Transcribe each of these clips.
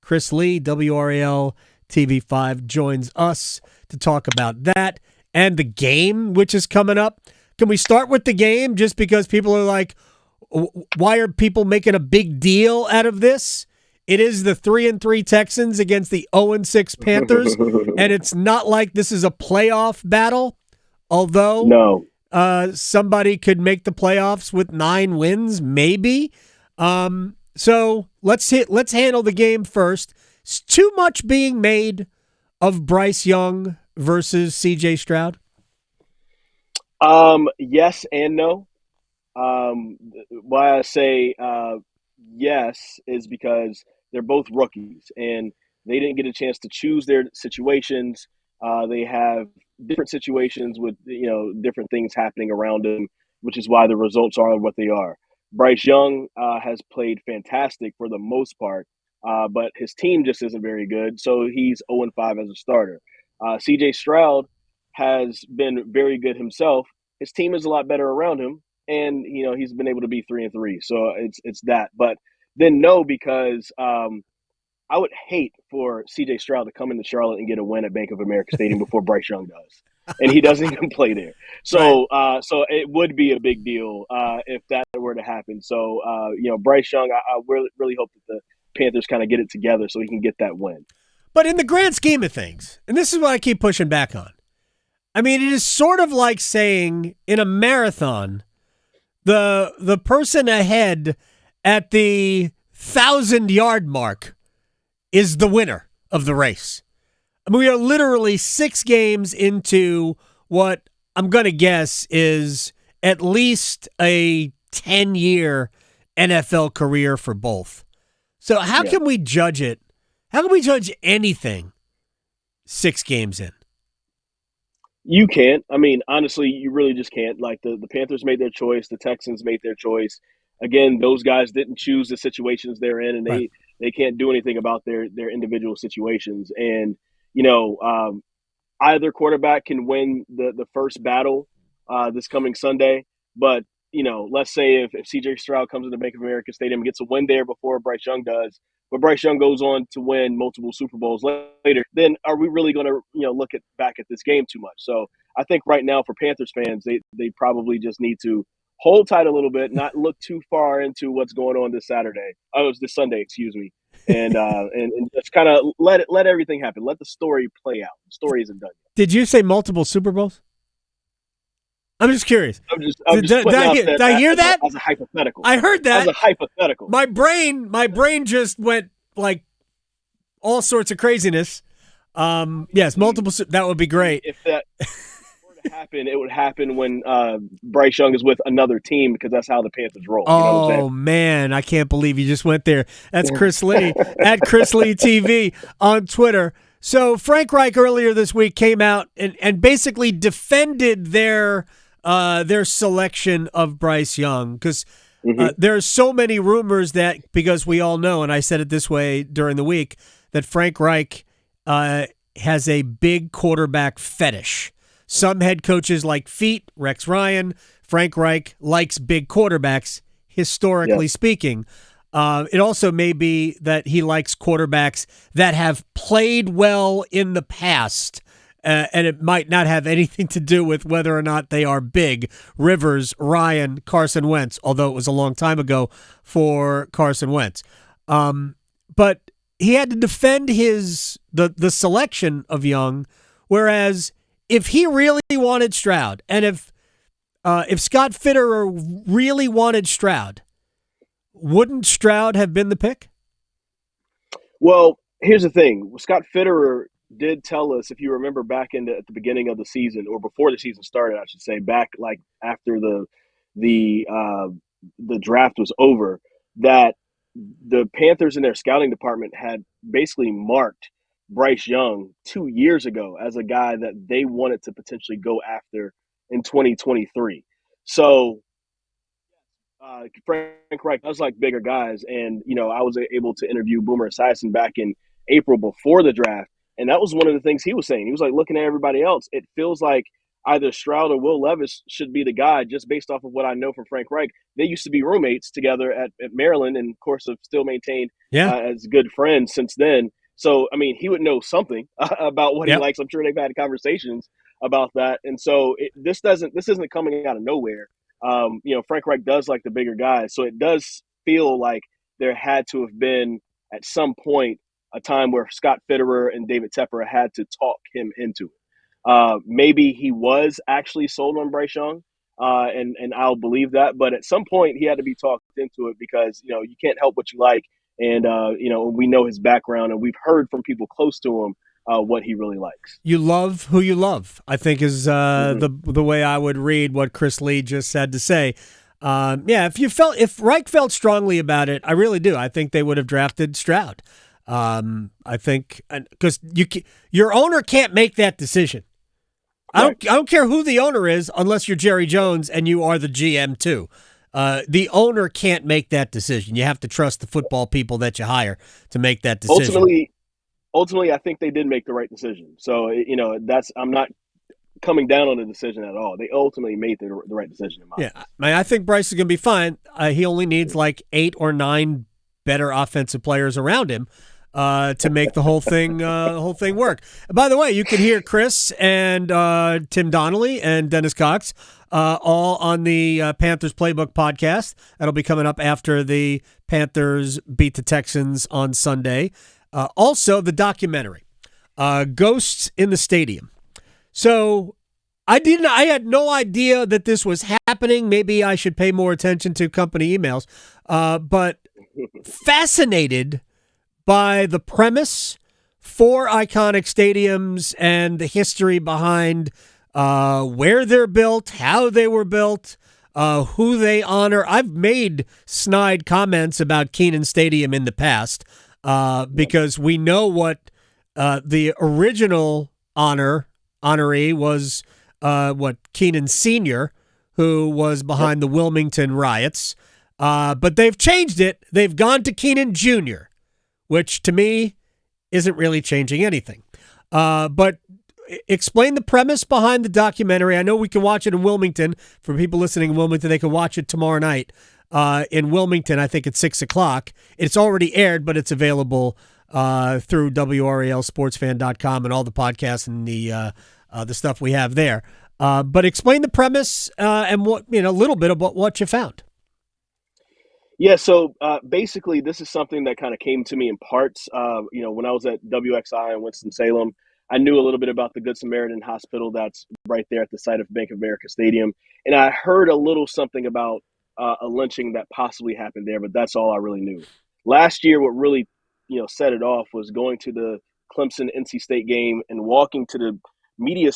Chris Lee, WRAL TV5, joins us to talk about that and the game, which is coming up. Can we start with the game just because people are like, why are people making a big deal out of this? It is the 3-3 Texans against the 0-6 Panthers, and it's not like this is a playoff battle, although no. Somebody could make the playoffs with 9 wins, maybe. So let's handle the game first. Is too much being made of Bryce Young versus C.J. Stroud? Yes and no. Why I say yes is because they're both rookies and they didn't get a chance to choose their situations. They have different situations with different things happening around them, which is why the results are what they are. Bryce Young has played fantastic for the most part, but his team just isn't very good, so he's 0-5 as a starter. C.J. Stroud has been very good himself. His team is a lot better around him, and he's been able to be 3-3. So it's that. But then no, because I would hate for C.J. Stroud to come into Charlotte and get a win at Bank of America Stadium before Bryce Young does, and he doesn't even play there. So so it would be a big deal if that were to happen. So Bryce Young, I really hope that the Panthers kind of get it together so he can get that win. But in the grand scheme of things, and this is what I keep pushing back on, I mean, it is sort of like saying in a marathon, the person ahead at the 1,000-yard mark is the winner of the race. I mean, we are literally 6 games into what I'm going to guess is at least a 10-year NFL career for both. So how can we judge it? How can we judge anything 6 games in? You can't. I mean, honestly, you really just can't. Like the Panthers made their choice. The Texans made their choice. Again, those guys didn't choose the situations they're in, and they can't do anything about their individual situations. And, either quarterback can win the first battle this coming Sunday. But, let's say if C.J. Stroud comes into Bank of America Stadium and gets a win there before Bryce Young does, but Bryce Young goes on to win multiple Super Bowls later, then are we really going to look back at this game too much? So I think right now for Panthers fans, they probably just need to hold tight a little bit, not look too far into what's going on this Saturday. Oh, it's this Sunday, excuse me, and just kind of let everything happen. Let the story play out. The story isn't done yet. Did you say multiple Super Bowls? I'm just curious. Did I hear that? As a hypothetical. I heard that. As a hypothetical. My brain just went like all sorts of craziness. Yes, multiple. That would be great. If that were to happen, it would happen when Bryce Young is with another team because that's how the Panthers roll. Oh, man, I can't believe you just went there. That's Chris Lee at Chris Lee TV on Twitter. So Frank Reich earlier this week came out and basically defended their selection of Bryce Young because there are so many rumors that, because we all know, and I said it this way during the week, that Frank Reich has a big quarterback fetish. Some head coaches like feet, Rex Ryan. Frank Reich likes big quarterbacks, historically speaking. It also may be that he likes quarterbacks that have played well in the past, and it might not have anything to do with whether or not they are big. Rivers, Ryan, Carson Wentz, although it was a long time ago for Carson Wentz. But he had to defend the selection of Young, whereas if he really wanted Stroud, and if Scott Fitterer really wanted Stroud, wouldn't Stroud have been the pick? Well, here's the thing. Scott Fitterer did tell us, if you remember back at the beginning of the season, or before the season started, I should say, back like after the draft was over, that the Panthers in their scouting department had basically marked Bryce Young 2 years ago as a guy that they wanted to potentially go after in 2023. So Frank Reich does like bigger guys, and I was able to interview Boomer Esiason back in April before the draft, and that was one of the things he was saying. He was like, looking at everybody else, it feels like either Stroud or Will Levis should be the guy, just based off of what I know from Frank Reich. They used to be roommates together at Maryland, and of course have still maintained Yeah. as good friends since then. So, I mean, he would know something about what he Yep. likes. I'm sure they've had conversations about that. And so this isn't coming out of nowhere. Frank Reich does like the bigger guys. So it does feel like there had to have been at some point a time where Scott Fitterer and David Tepper had to talk him into it. Maybe he was actually sold on Bryce Young, and I'll believe that. But at some point, he had to be talked into it because you can't help what you like, and we know his background, and we've heard from people close to him what he really likes. You love who you love, I think is the way I would read what Chris Lee just had to say. If Reich felt strongly about it, I really do. I think they would have drafted Stroud. I think because your owner can't make that decision. I don't care who the owner is unless you're Jerry Jones and you are the GM too. The owner can't make that decision. You have to trust the football people that you hire to make that decision. Ultimately, I think they did make the right decision. So, I'm not coming down on the decision at all. They ultimately made the right decision in my eyes. I think Bryce is going to be fine. He only needs like 8 or 9 better offensive players around him to make the whole thing work. By the way, you can hear Chris and Tim Donnelly and Dennis Cox all on the Panthers Playbook podcast. That'll be coming up after the Panthers beat the Texans on Sunday. Also, the documentary, Ghosts in the Stadium. So I had no idea that this was happening. Maybe I should pay more attention to company emails. But fascinated by the premise, 4 iconic stadiums and the history behind where they're built, how they were built, who they honor. I've made snide comments about Kenan Stadium in the past because we know what the original honoree was, Kenan Sr., who was behind the Wilmington riots. But they've changed it. They've gone to Kenan Jr., which to me isn't really changing anything. But explain the premise behind the documentary. I know we can watch it in Wilmington. For people listening in Wilmington, they can watch it tomorrow night in Wilmington, I think at 6 o'clock. It's already aired, but it's available through WRALSportsFan.com and all the podcasts and the stuff we have there. But explain the premise and what a little bit about what you found. Yeah, so basically, this is something that kind of came to me in parts. When I was at WXI in Winston-Salem, I knew a little bit about the Good Samaritan Hospital that's right there at the site of Bank of America Stadium. And I heard a little something about a lynching that possibly happened there, but that's all I really knew. Last year, what really set it off was going to the Clemson-NC State game and walking to the media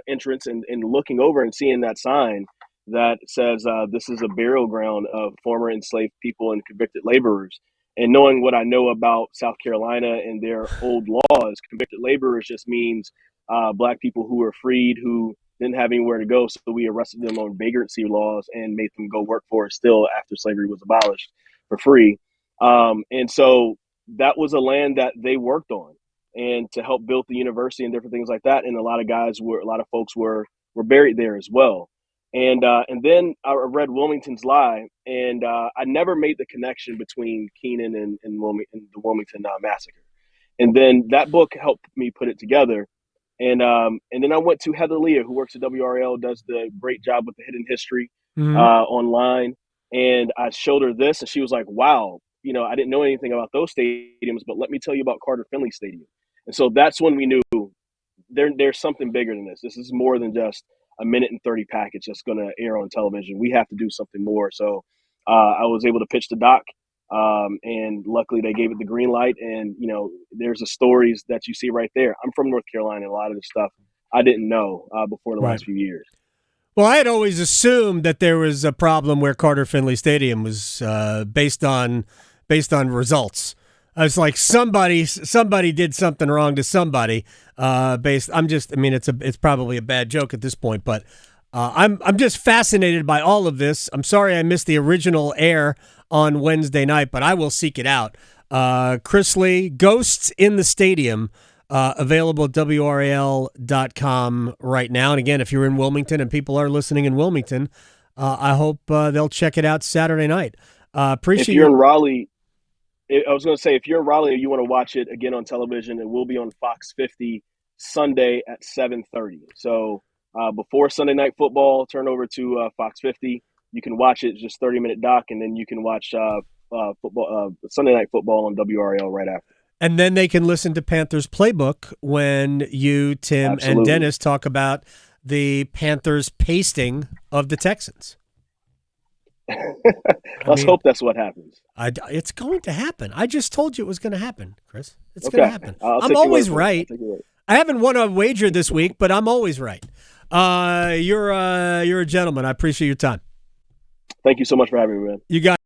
entrance and looking over and seeing that sign that says this is a burial ground of former enslaved people and convicted laborers. And knowing what I know about South Carolina and their old laws, convicted laborers just means black people who were freed, who didn't have anywhere to go. So we arrested them on vagrancy laws and made them go work for us still after slavery was abolished for free. And so that was a land that they worked on and to help build the university and different things like that. And a lot of folks were buried there as well. And then I read Wilmington's Lie, and I never made the connection between Kenan and the Wilmington massacre. And then that book helped me put it together. And then I went to Heather Leah, who works at WRAL, does the great job with the hidden history online. And I showed her this, and she was like, wow, I didn't know anything about those stadiums, but let me tell you about Carter Finley Stadium. And so that's when we knew there's something bigger than this. This is more than just a 1:30 package that's going to air on television. We have to do something more. So I was able to pitch the doc, and luckily they gave it the green light. And, there's the stories that you see right there. I'm from North Carolina. A lot of the stuff I didn't know before the last few years. Well, I had always assumed that there was a problem where Carter Finley Stadium was based on results. I was like, somebody did something wrong to somebody. It's probably a bad joke at this point, but I'm just fascinated by all of this. I'm sorry I missed the original air on Wednesday night, but I will seek it out. Chris Lee, Ghosts in the Stadium. Available at WRAL.com right now. And again, if you're in Wilmington and people are listening in Wilmington, I hope they'll check it out Saturday night. Appreciate if you're in Raleigh, I was going to say, if you're in Raleigh and you want to watch it again on television, it will be on Fox 50 Sunday at 7:30. So before Sunday Night Football, turn over to Fox 50. You can watch it, just 30-minute doc, and then you can watch football Sunday Night Football on WRAL right after. And then they can listen to Panthers Playbook when you, Tim, Absolutely. and Dennis talk about the Panthers pasting of the Texans. Let's hope that's what happens. It's going to happen. I just told you it was going to happen, Chris. It's Okay. going to happen. I'm always right. I haven't won a wager this week, but I'm always right. You're a gentleman. I appreciate your time. Thank you so much for having me, man. You got